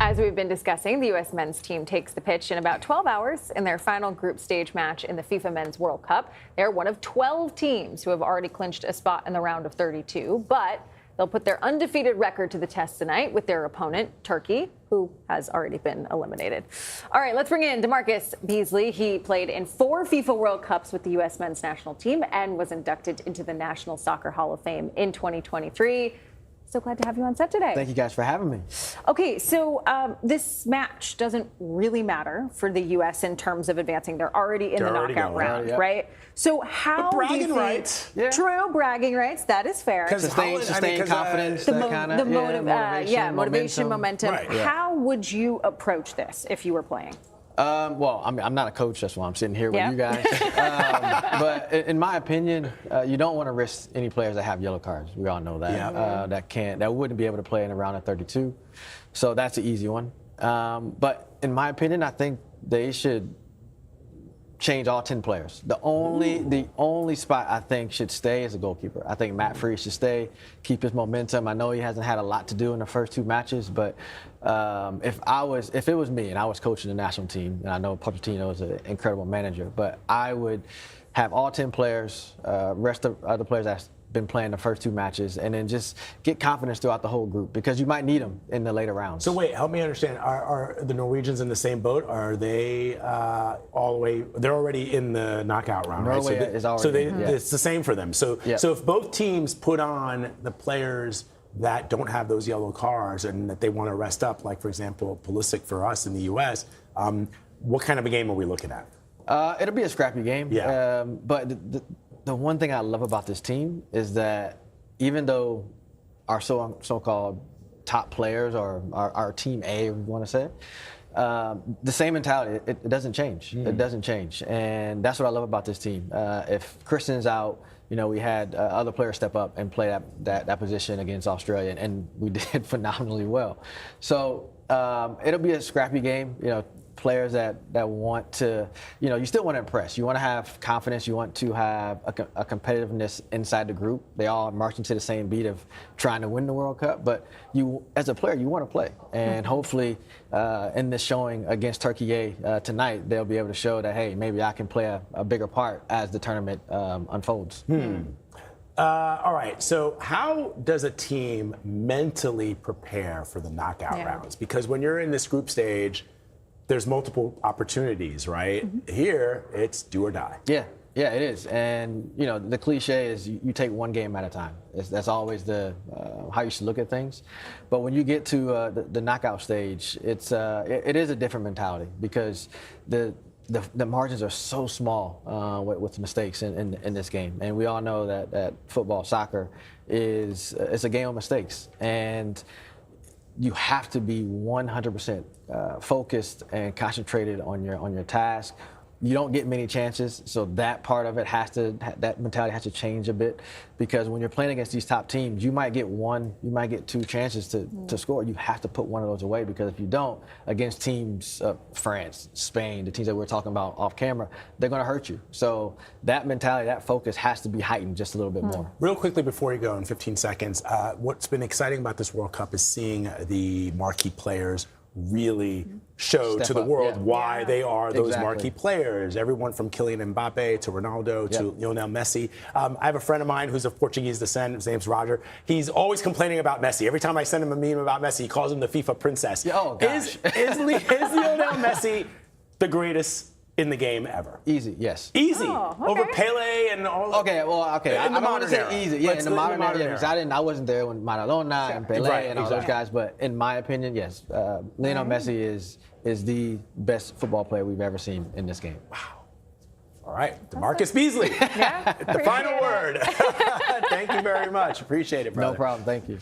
As we've been discussing, the U.S. men's team takes the pitch in about 12 hours in their final group stage match in the FIFA Men's World Cup. They're one of 12 teams who have already clinched a spot in the round of 32, but they'll put their undefeated record to the test tonight with their opponent, Turkey, who has already been eliminated. All right, let's bring in DaMarcus Beasley. He played in 4 FIFA World Cups with the U.S. men's national team and was inducted into the National Soccer Hall of Fame in 2023. So glad to have you on set today. Thank you guys for having me. Okay, so this match doesn't really matter for the U.S. in terms of advancing. They're already in the knockout round, right? So how but bragging do you think, rights. Yeah. True, bragging rights. That is fair. Sustain confidence, motivation, momentum. Right, yeah. How would you approach this if you were playing? Well, I'm not a coach, that's why I'm sitting here with you guys. But in my opinion, you don't want to risk any players that have yellow cards. We all know that. That wouldn't be able to play in a round of 32. So that's an easy one. But in my opinion, I think they should change all 10 players. The only spot I think should stay is a goalkeeper. I think Matt Freed should stay, keep his momentum. I know he hasn't had a lot to do in the first 2 matches, but if it was me and I was coaching the national team, and I know Pochettino is an incredible manager, but I would have all 10 players, rest of other players that's been playing the first 2 matches, and then just get confidence throughout the whole group because you might need them in the later rounds. So wait, help me understand. Are the Norwegians in the same boat? Are they all the way? They're already in the knockout round, right? Norway is already. It's the same for them. So if both teams put on the players that don't have those yellow cards and that they want to rest up, like for example Pulisic for us in the U.S., what kind of a game are we looking at? It'll be a scrappy game. Yeah. But the one thing I love about this team is that even though our so-called top players or our team A, if you want to say, the same mentality, it doesn't change. It doesn't change. And that's what I love about this team. If Christian's out, we had other players step up and play that position against Australia, and we did phenomenally well. So it'll be a scrappy game. Players that want to, you still want to impress. You want to have confidence. You want to have a competitiveness inside the group. They all marching to the same beat of trying to win the World Cup. But you, as a player, you want to play. And hopefully in this showing against Turkey A tonight, they'll be able to show that, hey, maybe I can play a bigger part as the tournament unfolds. All right, so how does a team mentally prepare for the knockout rounds? Because when you're in this group stage, there's multiple opportunities, right? Here, it's do or die. Yeah, it is. And, the cliche is you take one game at a time. That's always how you should look at things. But when you get to the knockout stage, it is a different mentality because the margins are so small with mistakes in this game. And we all know that football, soccer, it's a game of mistakes. And you have to be 100% focused and concentrated on your task. You don't get many chances, so that part of it that mentality has to change a bit, because when you're playing against these top teams, you might get 1, you might get 2 chances to score. You have to put one of those away, because if you don't, against teams, France, Spain, the teams that we're talking about off camera, they're going to hurt you. So that mentality, that focus has to be heightened just a little bit more. Real quickly before you go in 15 seconds, what's been exciting about this World Cup is seeing the marquee players really show to the world why they are those marquee players. Everyone from Kylian Mbappe to Ronaldo to Lionel Messi. I have a friend of mine who's of Portuguese descent. His name's Roger. He's always complaining about Messi. Every time I send him a meme about Messi, he calls him the FIFA princess. Oh, gosh. Is Lionel Messi the greatest in the game ever? Easy, yes. Easy. Over Pele and all. Okay. I don't want to say easy. Yeah, in the modern era. Because I wasn't there when Maradona and Pele and all those guys. But in my opinion, yes, Lionel Messi is the best football player we've ever seen in this game. Wow. All right, DaMarcus Beasley. The final word. Thank you very much. Appreciate it, brother. No problem. Thank you.